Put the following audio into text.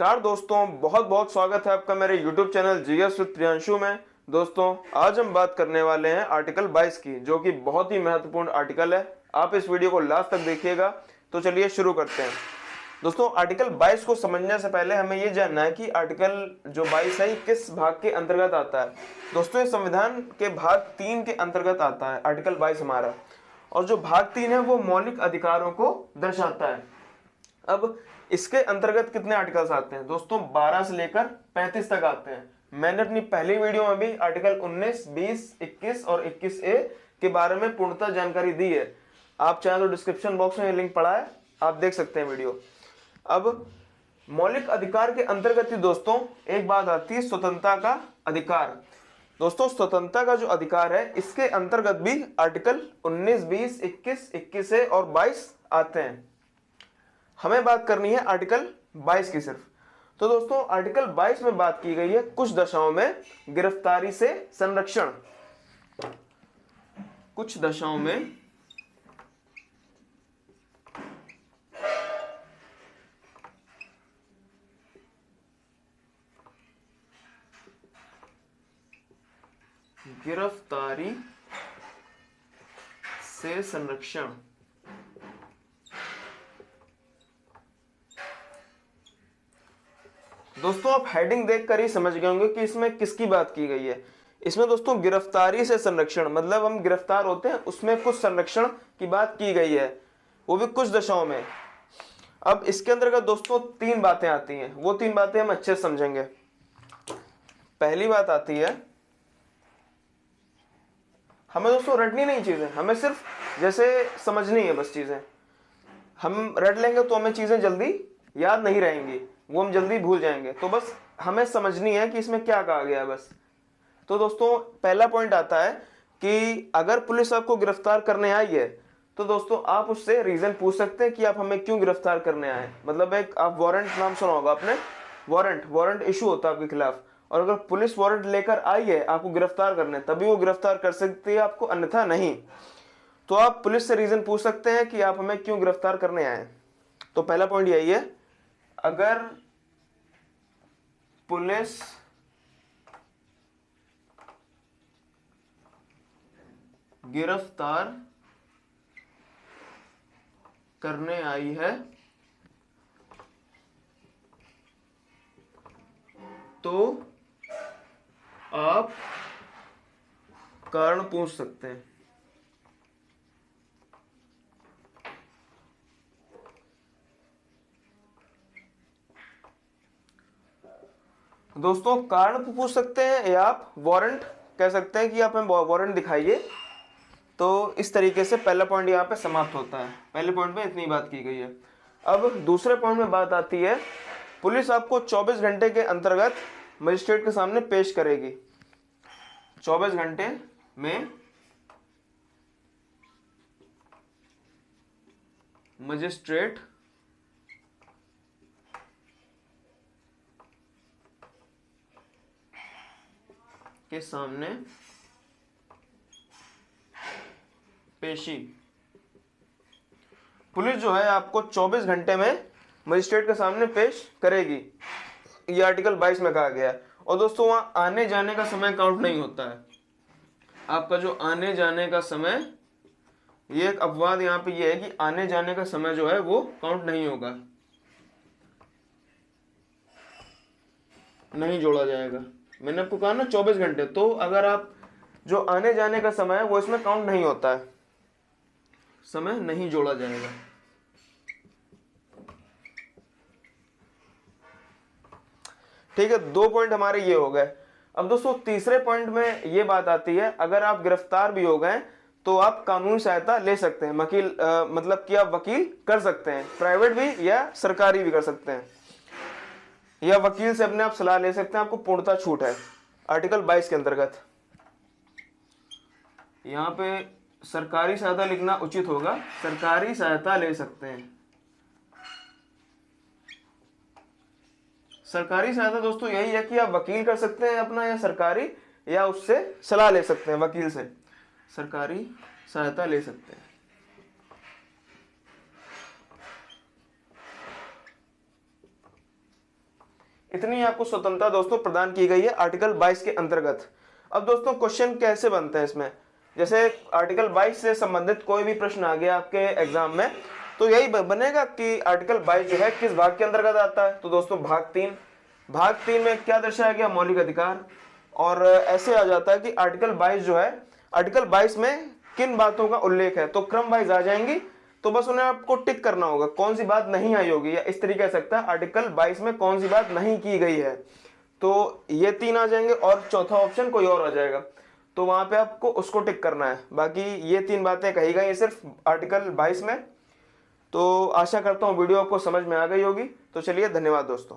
नमस्कार दोस्तों, बहुत बहुत स्वागत है आपका मेरे YouTube channel GS with Priyanshu में। दोस्तों, आज हम बात करने वाले हैं आर्टिकल 22 की, जो कि बहुत ही महत्वपूर्ण आर्टिकल है। आप इस वीडियो को लास्ट तक देखिएगा। तो चलिए शुरू करते हैं। दोस्तों, आर्टिकल 22 को समझने से पहले हमें यह जानना है कि आर्टिकल जो 22 है ये किस भाग के अंतर्गत आता है। दोस्तों, ये संविधान के भाग 3 के अंतर्गत आता है आर्टिकल 22 हमारा। और जो भाग 3 है वो मौलिक अधिकारों को दर्शाता है। अब इसके अंतर्गत कितने आर्टिकल्स आते हैं दोस्तों? 12 से लेकर 35 तक आते हैं। मैंने अपनी पहली वीडियो में भी आर्टिकल 19, 20, 21 और 21A के बारे में पूर्णतः जानकारी दी है। आप चाहें तो डिस्क्रिप्शन बॉक्स में लिंक पड़ा है, आप देख सकते हैं वीडियो। अब मौलिक अधिकार के अंतर्गत ही दोस्तों एक बात आती है स्वतंत्रता का अधिकार। दोस्तों, स्वतंत्रता का जो अधिकार है इसके अंतर्गत भी आर्टिकल 19, 20, 21, 21A और 22 आते हैं। हमें बात करनी है आर्टिकल 22 की सिर्फ। तो दोस्तों, आर्टिकल 22 में बात की गई है कुछ दशाओं में गिरफ्तारी से संरक्षण। कुछ दशाओं में गिरफ्तारी से संरक्षण। दोस्तों, आप हेडिंग देखकर ही समझ गए होंगे कि इसमें किसकी बात की गई है। इसमें दोस्तों गिरफ्तारी से संरक्षण मतलब हम गिरफ्तार होते हैं, उसमें कुछ संरक्षण की बात की गई है, वो भी कुछ दशाओं में। अब इसके अंतर्गत दोस्तों 3 बातें आती हैं, वो 3 बातें हम अच्छे से समझेंगे। पहली बात आती है, हमें दोस्तों रटनी नहीं चीजें, हमें सिर्फ जैसे समझनी है बस चीजें। हम रट लेंगे तो हमें चीजें जल्दी याद नहीं रहेंगी, वो हम जल्दी भूल जाएंगे। तो बस हमें समझनी है कि इसमें क्या कहा गया है बस। तो दोस्तों पहला पॉइंट आता है कि अगर पुलिस आपको गिरफ्तार करने आई है तो दोस्तों आप उससे रीजन पूछ सकते हैं कि आप हमें क्यों गिरफ्तार करने आए। मतलब एक आप वारंट नाम सुना होगा आपने, वारंट इशू होता है आपके खिलाफ। और अगर पुलिस वारंट लेकर आई है आपको गिरफ्तार करने, तभी वो गिरफ्तार कर सकती है आपको, अन्यथा नहीं। तो आप पुलिस से रीजन पूछ सकते हैं कि आप हमें क्यों गिरफ्तार करने आए। तो पहला पॉइंट यही है, अगर पुलिस गिरफ्तार करने आई है तो आप कारण पूछ सकते हैं। दोस्तों कारण पूछ सकते हैं या आप वारंट कह सकते हैं कि आप हमें वारंट दिखाइए। तो इस तरीके से पहला पॉइंट यहाँ पे समाप्त होता है। पहले पॉइंट में इतनी बात की गई है। अब दूसरे पॉइंट में बात आती है, पुलिस आपको 24 घंटे के अंतर्गत मजिस्ट्रेट के सामने पेश करेगी। 24 घंटे में मजिस्ट्रेट के सामने पेशी। पुलिस जो है आपको 24 घंटे में मजिस्ट्रेट के सामने पेश करेगी, ये आर्टिकल 22 में कहा गया है। और दोस्तों वहां आने जाने का समय काउंट नहीं होता है। आपका जो आने जाने का समय, ये एक अपवाद यहाँ पे ये है कि आने जाने का समय जो है वो काउंट नहीं होगा, नहीं जोड़ा जाएगा। मैंने आपको कहा ना 24 घंटे, तो अगर आप जो आने जाने का समय है वो इसमें काउंट नहीं होता है, समय नहीं जोड़ा जाएगा। ठीक है, 2 पॉइंट हमारे ये हो गए। अब दोस्तों तीसरे पॉइंट में ये बात आती है, अगर आप गिरफ्तार भी हो गए तो आप कानूनी सहायता ले सकते हैं। वकील मतलब कि आप वकील कर सकते हैं, प्राइवेट भी या सरकारी भी कर सकते हैं, या वकील से अपने आप सलाह ले सकते हैं। आपको पूर्णता छूट है आर्टिकल 22 के अंतर्गत। यहाँ पे सरकारी सहायता लिखना उचित होगा, सरकारी सहायता ले सकते हैं। सरकारी सहायता दोस्तों यही है कि आप वकील कर सकते हैं अपना, या सरकारी, या उससे सलाह ले सकते हैं, वकील से सरकारी सहायता ले सकते हैं। इतनी आपको स्वतंत्रता दोस्तों प्रदान की गई है आर्टिकल 22 के अंतर्गत। अब दोस्तों क्वेश्चन कैसे बनते हैं इसमें, जैसे आर्टिकल 22 से संबंधित कोई भी प्रश्न आ गया आपके एग्जाम में तो यही बनेगा कि आर्टिकल 22 जो है किस भाग के अंतर्गत आता है। तो दोस्तों भाग 3 में क्या दर्शाया गया, मौलिक अधिकार। और ऐसे आ जाता है कि आर्टिकल 22 जो है, आर्टिकल 22 में किन बातों का उल्लेख है, तो क्रम वाइज आ जाएंगी, तो बस उन्हें आपको टिक करना होगा कौन सी बात नहीं आई होगी, या इस तरीके कह सकता है आर्टिकल 22 में कौन सी बात नहीं की गई है। तो ये 3 आ जाएंगे और चौथा ऑप्शन कोई और आ जाएगा, तो वहां पे आपको उसको टिक करना है। बाकी ये 3 बातें कही गई सिर्फ आर्टिकल 22 में। तो आशा करता हूँ वीडियो आपको समझ में आ गई होगी। तो चलिए, धन्यवाद दोस्तों।